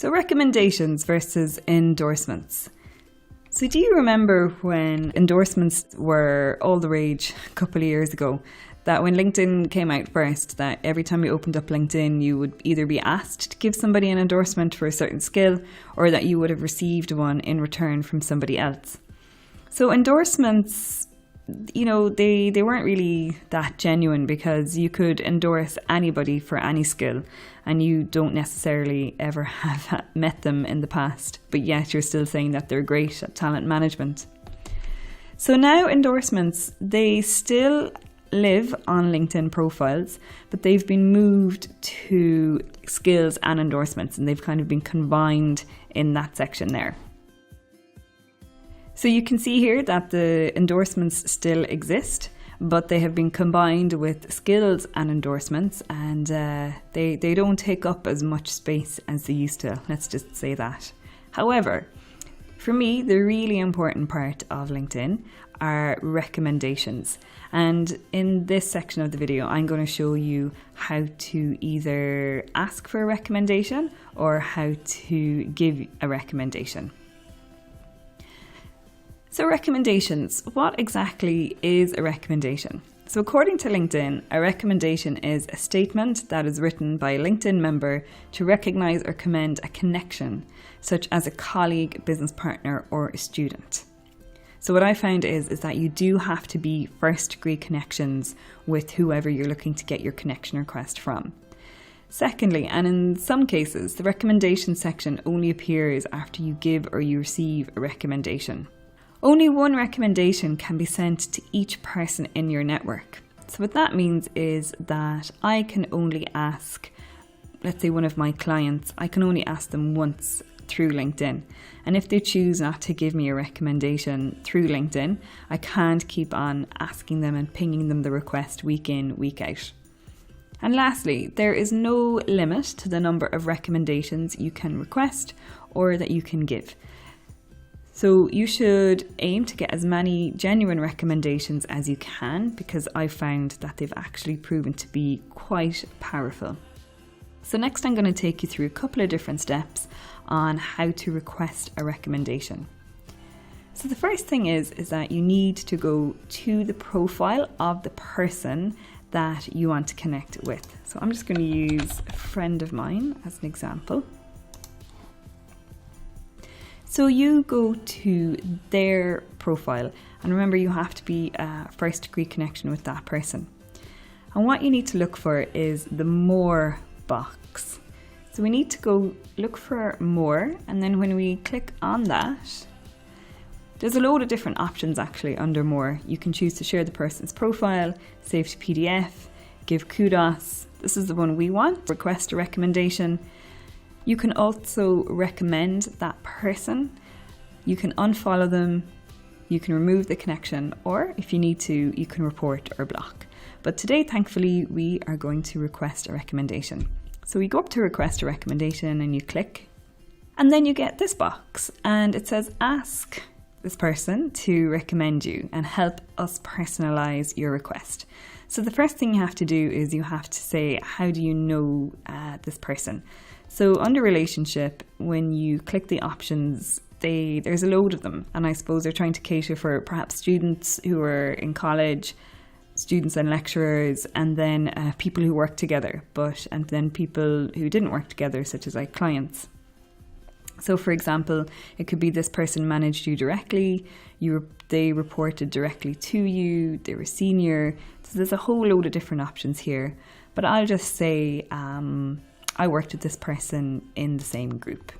So recommendations versus endorsements. So do you remember when endorsements were all the rage a couple of years ago? That when LinkedIn came out first, that every time you opened up LinkedIn, you would either be asked to give somebody an endorsement for a certain skill, or that you would have received one in return from somebody else. So endorsements, they weren't really that genuine, because you could endorse anybody for any skill and you don't necessarily ever have met them in the past, but yet you're still saying that they're great at talent management. So now endorsements, they still live on LinkedIn profiles, but they've been moved to skills and endorsements, and they've kind of been combined in that section there. So you can see here that the endorsements still exist, but they have been combined with skills and endorsements, and they don't take up as much space as they used to, let's just say that. However, for me, the really important part of LinkedIn are recommendations. And in this section of the video, I'm going to show you how to either ask for a recommendation or how to give a recommendation. So recommendations, what exactly is a recommendation? So according to LinkedIn, a recommendation is a statement that is written by a LinkedIn member to recognize or commend a connection, such as a colleague, business partner, or a student. So what I found is that you do have to be first degree connections with whoever you're looking to get your connection request from. Secondly, and in some cases, the recommendation section only appears after you give or you receive a recommendation. Only one recommendation can be sent to each person in your network. So what that means is that I can only ask, let's say one of my clients, I can only ask them once through LinkedIn. And if they choose not to give me a recommendation through LinkedIn, I can't keep on asking them and pinging them the request week in, week out. And lastly, there is no limit to the number of recommendations you can request or that you can give. So you should aim to get as many genuine recommendations as you can, because I found that they've actually proven to be quite powerful. So next I'm going to take you through a couple of different steps on how to request a recommendation. So the first thing is that you need to go to the profile of the person that you want to connect with. So I'm just going to use a friend of mine as an example. So you go to their profile, and remember you have to be a first degree connection with that person. And what you need to look for is the more box. So we need to go look for more, and then when we click on that, there's a load of different options actually under more. You can choose to share the person's profile, save to PDF, give kudos. This is the one we want, request a recommendation. You can also recommend that person. You can unfollow them, you can remove the connection, or if you need to, you can report or block. But today, thankfully, we are going to request a recommendation. So we go up to request a recommendation and you click, and then you get this box and it says ask this person to recommend you and help us personalize your request. So the first thing you have to do is you have to say, how do you know this person? So under relationship, when you click the options, there's a load of them. And I suppose they're trying to cater for perhaps students who are in college, students and lecturers, and then people who work together, and then people who didn't work together, such as like clients. So for example, it could be this person managed you directly, they reported directly to you, they were senior. So there's a whole load of different options here. But I'll just say, I worked with this person in the same group.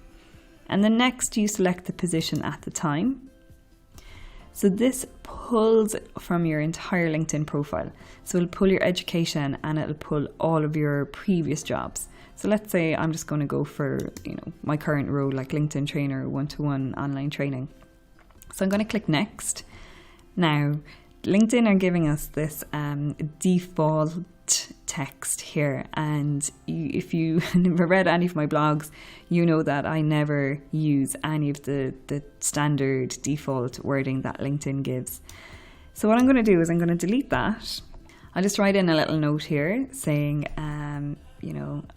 And then next you select the position at the time. So this pulls from your entire LinkedIn profile. So it'll pull your education and it'll pull all of your previous jobs. So let's say I'm just going to go for, my current role, like LinkedIn trainer, one-to-one online training. So I'm going to click next. Now, LinkedIn are giving us this default text here, and if you never read any of my blogs, you know that I never use any of the standard default wording that LinkedIn gives. So what I'm going to do is I'm going to delete that. I'll just write in a little note here saying,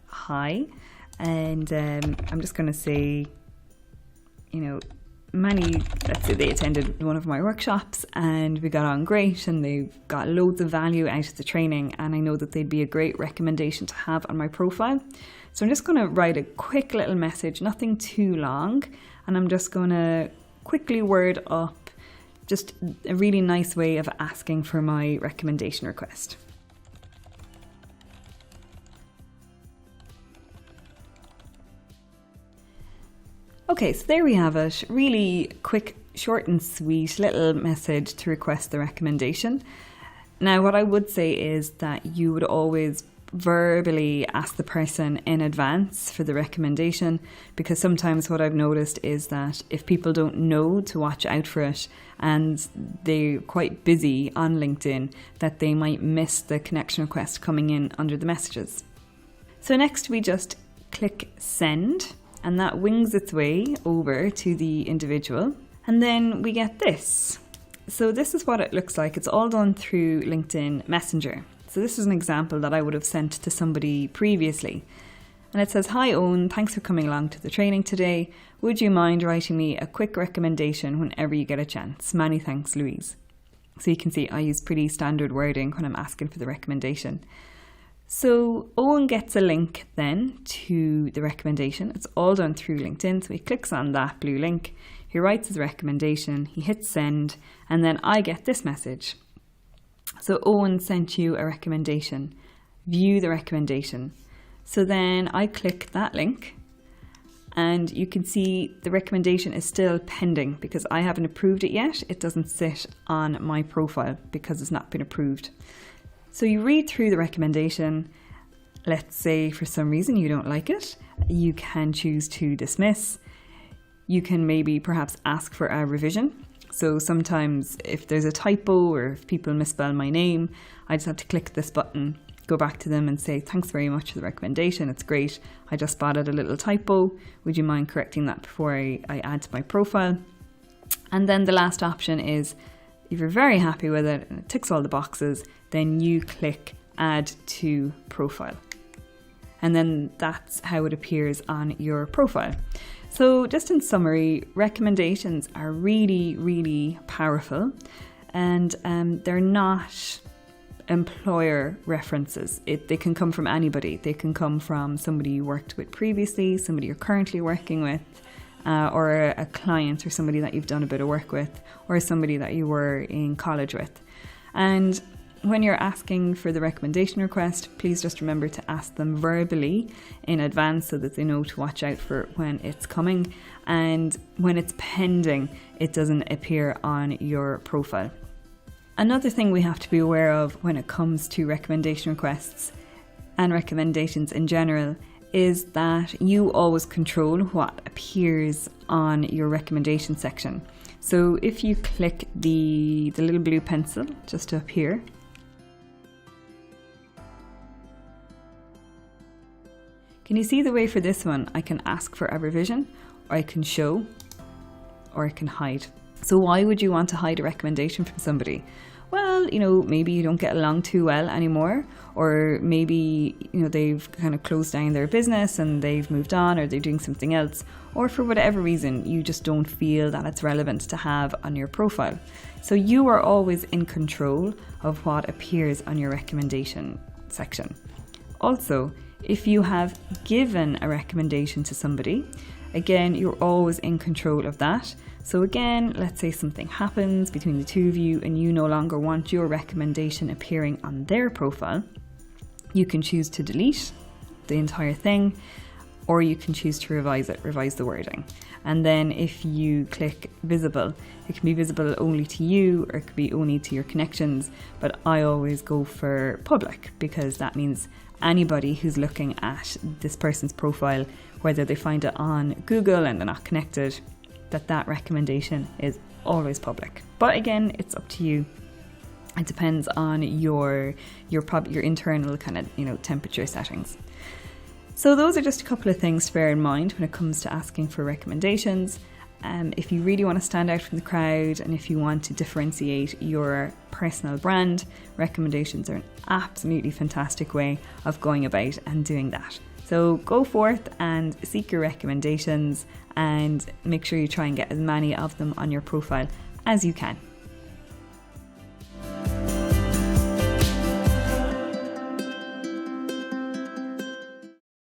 hi, And I'm just going to say, let's say they attended one of my workshops and we got on great and they've got loads of value out of the training, and I know that they'd be a great recommendation to have on my profile. So I'm just going to write a quick little message, nothing too long, and I'm just going to quickly word up just a really nice way of asking for my recommendation request. Okay, so there we have it. Really quick, short and sweet little message to request the recommendation. Now, what I would say is that you would always verbally ask the person in advance for the recommendation, because sometimes what I've noticed is that if people don't know to watch out for it and they're quite busy on LinkedIn, that they might miss the connection request coming in under the messages. So next we just click send, and that wings its way over to the individual. And then we get this. So this is what it looks like. It's all done through LinkedIn Messenger. So this is an example that I would have sent to somebody previously. And it says, "Hi Owen, thanks for coming along to the training today. Would you mind writing me a quick recommendation whenever you get a chance? Many thanks, Louise." So you can see I use pretty standard wording when I'm asking for the recommendation. So Owen gets a link then to the recommendation. It's all done through LinkedIn. So he clicks on that blue link, he writes his recommendation, he hits send, and then I get this message. So Owen sent you a recommendation. View the recommendation. So then I click that link and you can see the recommendation is still pending because I haven't approved it yet. It doesn't sit on my profile because it's not been approved. So you read through the recommendation. Let's say for some reason you don't like it, you can choose to dismiss. You can maybe perhaps ask for a revision. So sometimes if there's a typo or if people misspell my name, I just have to click this button, go back to them and say, "Thanks very much for the recommendation, it's great. I just spotted a little typo. Would you mind correcting that before I add to my profile?" And then the last option is, if you're very happy with it and it ticks all the boxes, then you click add to profile. And then that's how it appears on your profile. So just in summary, recommendations are really, really powerful, and they're not employer references. They can come from anybody. They can come from somebody you worked with previously, somebody you're currently working with, or a client or somebody that you've done a bit of work with, or somebody that you were in college with. And when you're asking for the recommendation request, please just remember to ask them verbally in advance so that they know to watch out for when it's coming. And when it's pending, it doesn't appear on your profile. Another thing we have to be aware of when it comes to recommendation requests and recommendations in general is that you always control what appears on your recommendation section. So if you click the little blue pencil just up here, can you see the way for this one? I can ask for a revision, or I can show, or I can hide. So why would you want to hide a recommendation from somebody? Well, maybe you don't get along too well anymore, or maybe, they've kind of closed down their business and they've moved on, or they're doing something else, or for whatever reason, you just don't feel that it's relevant to have on your profile. So you are always in control of what appears on your recommendation section. Also, if you have given a recommendation to somebody, again, you're always in control of that. So again, let's say something happens between the two of you and you no longer want your recommendation appearing on their profile. You can choose to delete the entire thing, or you can choose to revise the wording. And then if you click visible, it can be visible only to you, or it could be only to your connections. But I always go for public, because that means anybody who's looking at this person's profile, whether they find it on Google and they're not connected, that recommendation is always public. But again, it's up to you. It depends on your internal kind of temperature settings. So those are just a couple of things to bear in mind when it comes to asking for recommendations. If you really want to stand out from the crowd and if you want to differentiate your personal brand, recommendations are an absolutely fantastic way of going about and doing that. So go forth and seek your recommendations and make sure you try and get as many of them on your profile as you can.